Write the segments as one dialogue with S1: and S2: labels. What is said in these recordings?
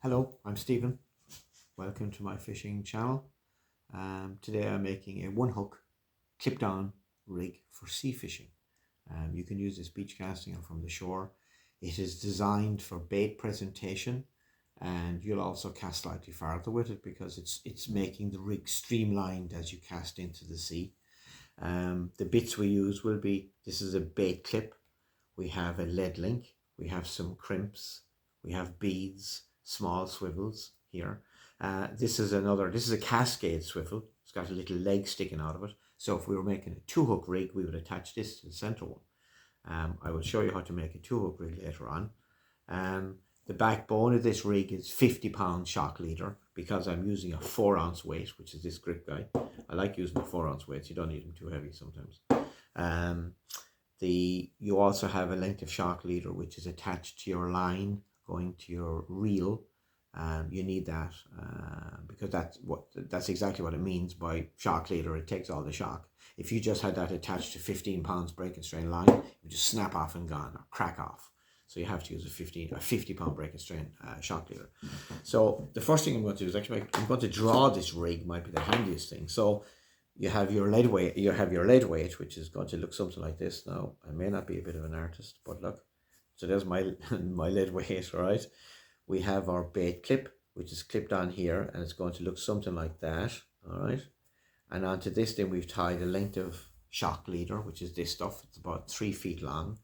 S1: Hello, I'm Stephen. Welcome to my fishing channel. Today I'm making a one hook clip down rig for sea fishing. You can use this beach casting or from the shore. It is designed for bait presentation, and you'll also cast slightly farther with it because it's making the rig streamlined as you cast into the sea. The bits we use will be, this is a bait clip, we have a lead link, we have some crimps, we have beads, small swivels here. This is a cascade swivel. It's got a little leg sticking out of it. So if we were making a two hook rig, we would attach this to the center one. I will show you how to make a two hook rig later on. The backbone of this rig is 50-pound shock leader because I'm using a 4-ounce weight, which is this grip guy. I like using the 4-ounce weights. You don't need them too heavy sometimes. You also have a length of shock leader which is attached to your line going to your reel. You need that because that's exactly what it means by shock leader. It takes all the shock. If you just had that attached to 15 pounds break and strain line, it would just snap off and gone or crack off. So you have to use a 50-pound break and strain shock leader. So the first thing I'm going to do is I'm going to draw this rig. Might be the handiest thing. So you have your lead weight. Which is going to look something like this. Now I may not be a bit of an artist, but look. So there's my my lead weight, right? We have our bait clip, which is clipped on here, and it's going to look something like that, all right? And onto this, then we've tied a length of shock leader, which is this stuff. It's about 3 feet long.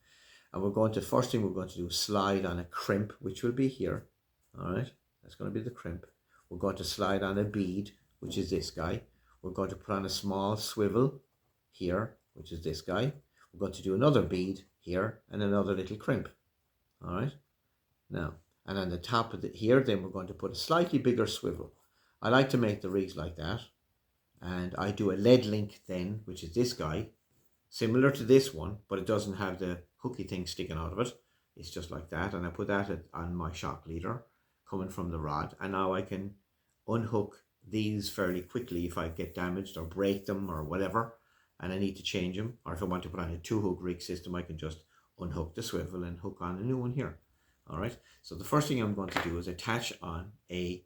S1: And first thing we're going to do is slide on a crimp, which will be here, all right? That's going to be the crimp. We're going to slide on a bead, which is this guy. We're going to put on a small swivel here, which is this guy. We're going to do another bead here and another little crimp, all right? Now, and on the top of here, then we're going to put a slightly bigger swivel. I like to make the rigs like that. And I do a lead link then, which is this guy, similar to this one, but it doesn't have the hooky thing sticking out of it. It's just like that. And I put that on my shock leader coming from the rod. And now I can unhook these fairly quickly if I get damaged or break them or whatever. And I need to change them. Or if I want to put on a 2-hook rig system, I can just unhook the swivel and hook on a new one here. All right, so the first thing I'm going to do is attach on a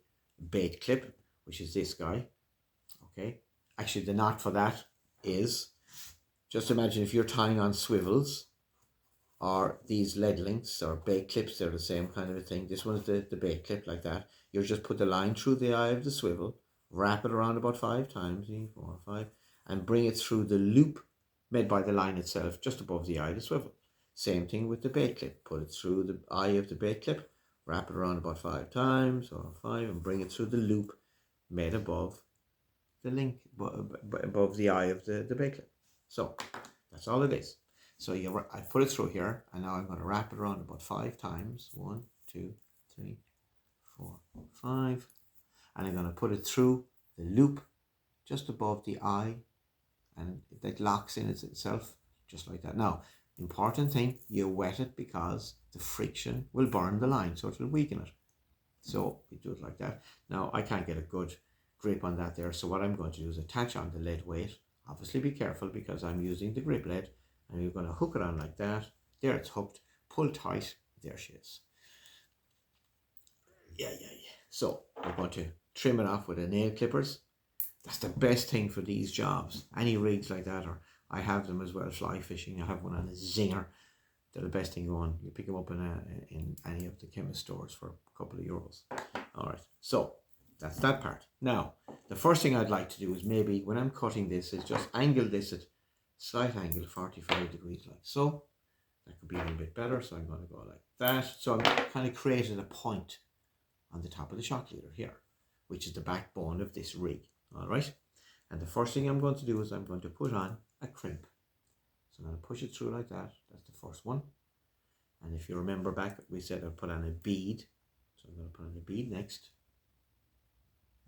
S1: bait clip, which is this guy. Okay, actually the knot for that is, just imagine if you're tying on swivels or these lead links or bait clips, they're the same kind of a thing. This one's the bait clip like that. You'll just put the line through the eye of the swivel, wrap it around about 5 times, 3, 4, 5, and bring it through the loop made by the line itself, just above the eye of the swivel. Same thing with the bait clip. Put it through the eye of the bait clip, wrap it around about 5 times or 5, and bring it through the loop made above the link, above the eye of the bait clip. So that's all it is. So I put it through here, and now I'm going to wrap it around about 5 times. 1, 2, 3, 4, 5. And I'm going to put it through the loop just above the eye, and that locks in itself just like that. Now, important thing, you wet it because the friction will burn the line, so it will weaken it. So we do it like that. Now I can't get a good grip on that there, so what I'm going to do is attach on the lead weight. Obviously be careful because I'm using the grip lead, and you're going to hook it on like that. There it's hooked, pull tight, there she is. Yeah. So we're going to trim it off with a nail clippers. That's the best thing for these jobs. Any rigs like that, or I have them as well, fly fishing. I have one on a zinger. They're the best thing going. You pick them up in any of the chemist stores for a couple of euros. All right, so that's that part. Now, the first thing I'd like to do is maybe when I'm cutting this is just angle this at slight angle, 45 degrees like so. That could be a little bit better, so I'm going to go like that. So I'm kind of creating a point on the top of the shock leader here, which is the backbone of this rig. All right, and the first thing I'm going to do is I'm going to put on a crimp. So I'm going to push it through like that. That's the first one. And if you remember back, we said I'd put on a bead. So I'm going to put on a bead next.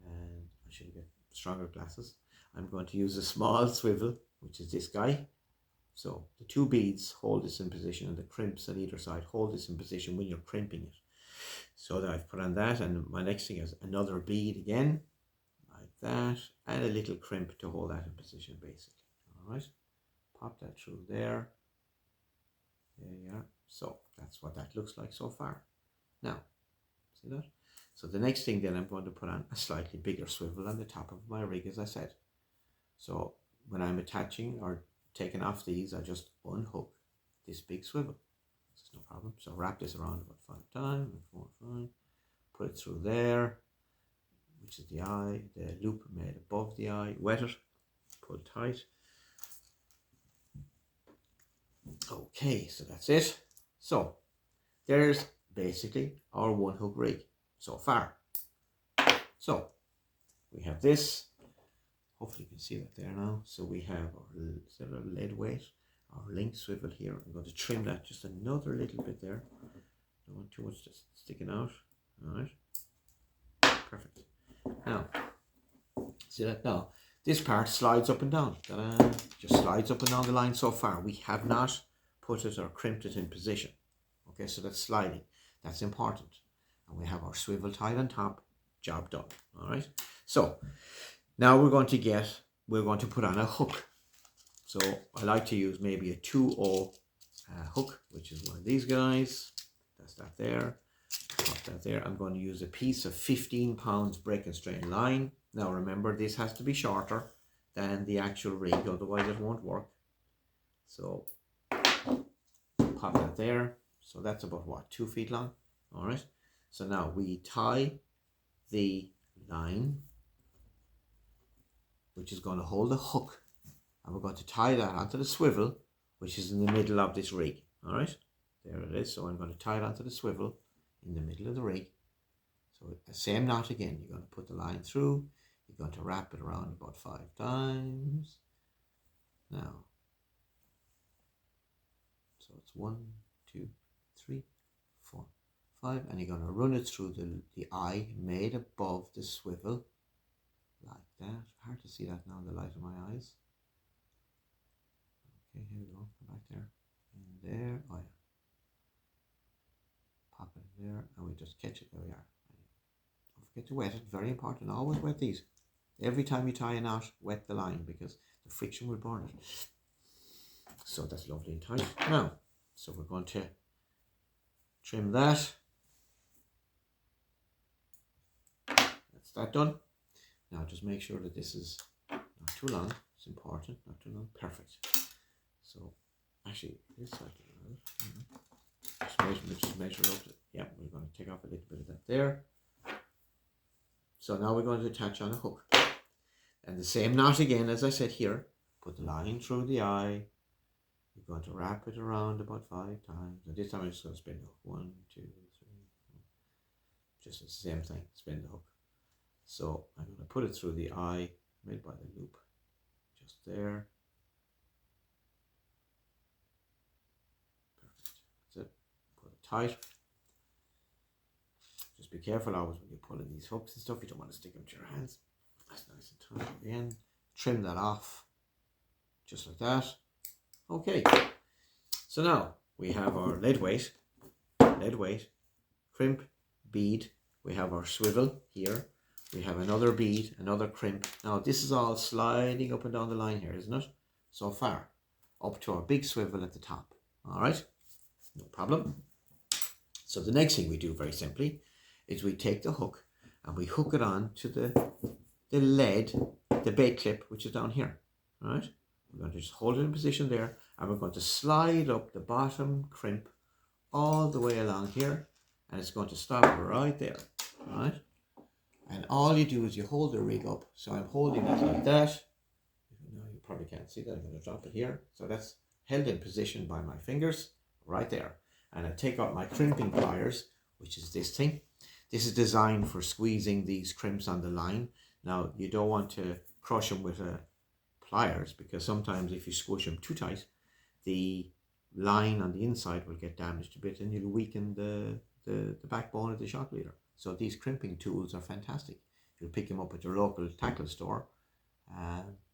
S1: And I should get stronger glasses. I'm going to use a small swivel, which is this guy. So the 2 beads hold this in position, and the crimps on either side hold this in position when you're crimping it. So that I've put on that, and my next thing is another bead again, like that, and a little crimp to hold that in position basically. All right, pop that through there. There you are. So that's what that looks like so far. Now, see that? So the next thing then I'm going to put on a slightly bigger swivel on the top of my rig, as I said. So when I'm attaching or taking off these, I just unhook this big swivel. This is no problem. So wrap this around about 5 times, 4, 5, put it through there, which is the eye, the loop made above the eye, wet it, pull tight. Okay, so that's it. So there's basically our one hook rig so far. So we have this. Hopefully you can see that there now. So we have our lead weight, our link swivel here. I'm going to trim that just another little bit there. Don't want too much just sticking out. All right. Perfect. Now, see that now? This part slides up and down. Ta-da. Just slides up and down the line so far. We have not put it or crimped it in position. Okay, so that's sliding. That's important. And we have our swivel tied on top. Job done. All right. So now we're going to put on a hook. So I like to use maybe a 2-0 hook, which is one of these guys. That's that there. Pop that there. I'm going to use a piece of 15 pounds break and strain line. Now remember, this has to be shorter than the actual rig, otherwise it won't work. So pop that there. So that's about what, 2 feet long? All right. So now we tie the line, which is going to hold the hook, and we're going to tie that onto the swivel, which is in the middle of this rig. All right, there it is. So I'm going to tie it onto the swivel in the middle of the rig. So the same knot again. You're going to put the line through. You're going to wrap it around about 5 times. Now, so it's 1, 2, 3, 4, 5, and you're going to run it through the eye made above the swivel, like that. Hard to see that now in the light of my eyes. Okay, here we go. Come back there. In there. Oh yeah. Pop it in there, and we just catch it. There we are. Don't forget to wet it. Very important. Always wet these. Every time you tie a knot, wet the line, because the friction will burn it. So that's lovely and tight. Now, so we're going to trim that. That's that done. Now just make sure that this is not too long. It's important, not too long. Perfect. So actually, this side, just measure up. Yeah, we're going to take off a little bit of that there. So now we're going to attach on a hook. And the same knot again, as I said here. Put the line through the eye. You're going to wrap it around about 5 times. And this time I'm just going to spin the hook. 1, 2, 3, 4. Just the same thing. Spin the hook. So I'm going to put it through the eye, made by the loop. Just there. Perfect. That's it. Put it tight. Just be careful always when you're pulling these hooks and stuff. You don't want to stick them to your hands. That's nice and tight again. Trim that off. Just like that. Okay. So now we have our lead weight, crimp, bead. We have our swivel here. We have another bead, another crimp. Now this is all sliding up and down the line here, isn't it? So far, up to our big swivel at the top. All right, no problem. So the next thing we do very simply is we take the hook and we hook it on to the lead, the bait clip, which is down here. All right, we're going to just hold it in position there, and we're going to slide up the bottom crimp all the way along here, and it's going to stop right there. All right. And all you do is you hold the rig up. So I'm holding it like that. Now you probably can't see that. I'm going to drop it here. So that's held in position by my fingers right there. And I take out my crimping pliers, which is this thing. This is designed for squeezing these crimps on the line. Now you don't want to crush them with pliers, because sometimes if you squish them too tight, the line on the inside will get damaged a bit and you'll weaken the backbone of the shock leader. So these crimping tools are fantastic. You'll pick them up at your local tackle store.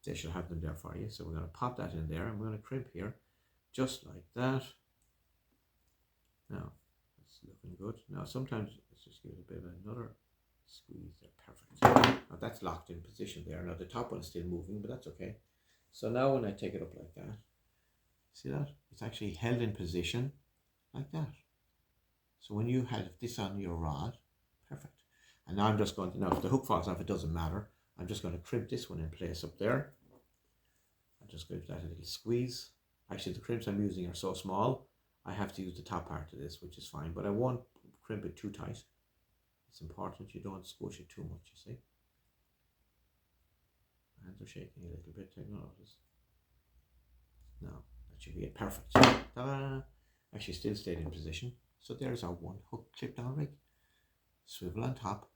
S1: They should have them there for you. So we're going to pop that in there and we're going to crimp here, just like that. Now, it's looking good. Now, sometimes let's just give it a bit of another squeeze there. Perfect. Now that's locked in position there. Now the top one is still moving, but that's okay. So now when I take it up like that, see that? It's actually held in position like that. So when you have this on your rod, perfect. And now I'm just going to, now if the hook falls off, it doesn't matter. I'm just going to crimp this one in place up there. I'll just give that a little squeeze. Actually, the crimps I'm using are so small, I have to use the top part of this, which is fine, but I won't crimp it too tight. It's important you don't squish it too much, you see. Hands are shaking a little bit, take notice. Now, that should be it, perfect. Ta-da! Actually still stayed in position. So there's our one hook clip down rig. Swivel on top,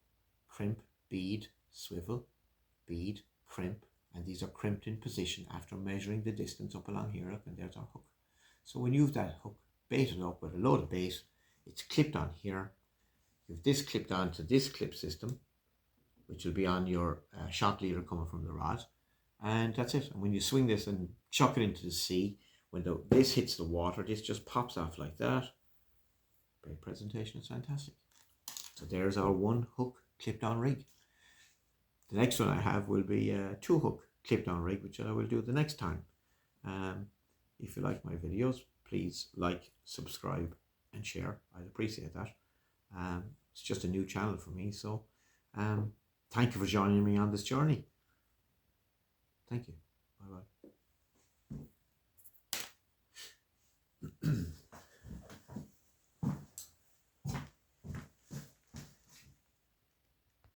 S1: crimp, bead, swivel, bead, crimp, and these are crimped in position after measuring the distance up along here. Look, and there's our hook. So when you have that hook baited up with a load of bait, it's clipped on here. You have this clipped onto this clip system, which will be on your shock leader coming from the rod, and that's it. And when you swing this and chuck it into the sea, when this hits the water, this just pops off like that. Great presentation, it's fantastic. So there's our one hook clipped on rig. The next one I have will be a 2-hook clipped on rig, which I will do the next time. If you like my videos, please like, subscribe and share. I'd appreciate that. It's just a new channel for me, so thank you for joining me on this journey. Thank you. Bye bye.